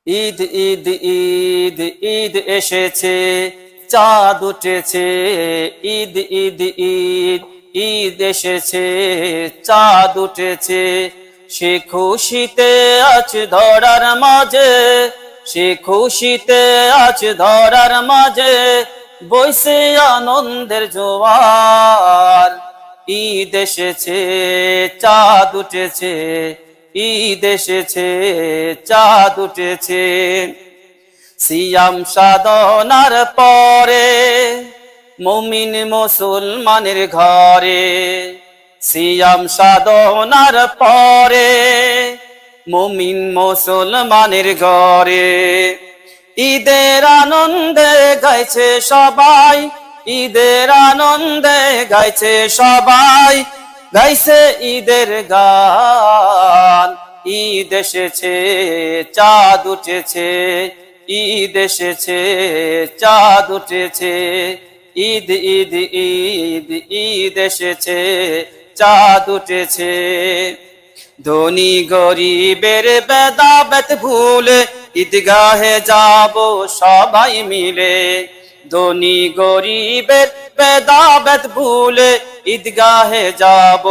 ঈদ ঈদ ঈদ ঈদ এসেছে, চাঁদ উঠেছে। ঈদ ঈদ ঈদ ঈদ এসেছে, চাঁদ উঠেছে। সে খুশিতে আজ ধরার মাঝে, সে খুশিতে আজ ধরার মাঝে বইছে আনন্দের জোয়ার। ঈদ এসেছে, চাঁদ উঠেছে। ঈদ এসেছে, চাঁদ উঠেছে। সিয়াম সাধনার পরে মুমিন মুসলমানের ঘরে, সিয়াম সাধনার পরে মুমিন মুসলমানের ঘরে ঈদের আনন্দে গাইছে সবাই, ঈদের আনন্দে গাইছে সবাই, গাইছে ঈদের গান। ঈদ এসেছে, চাঁদ উঠেছে। ঈদ এসেছে, চাঁদ উঠেছে। ঈদ ঈদ ঈদ ঈদ এসেছে, চাঁদ উঠেছে। ধনী গরিবের ভেদাভেদ ভুলে ঈদগাহে যাব সবাই মিলে। ধনী গরিবের ভেদাভেদ ভুলে ঈদগাহে যাব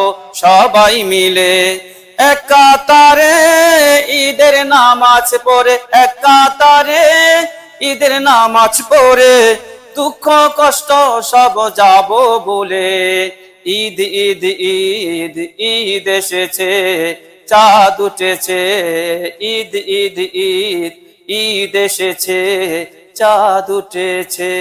সবাই মিলে। এক কাতারে ঈদের নামাজ পড়ে, এক কাতারে ঈদের নামাজ পড়ে দুঃখ কষ্ট সব যাব বলে। ঈদ ঈদ ঈদ ঈদ এসেছে, চাঁদ উঠেছে। ঈদ ঈদ ঈদ ঈদ এসেছে, চাঁদ উঠেছে।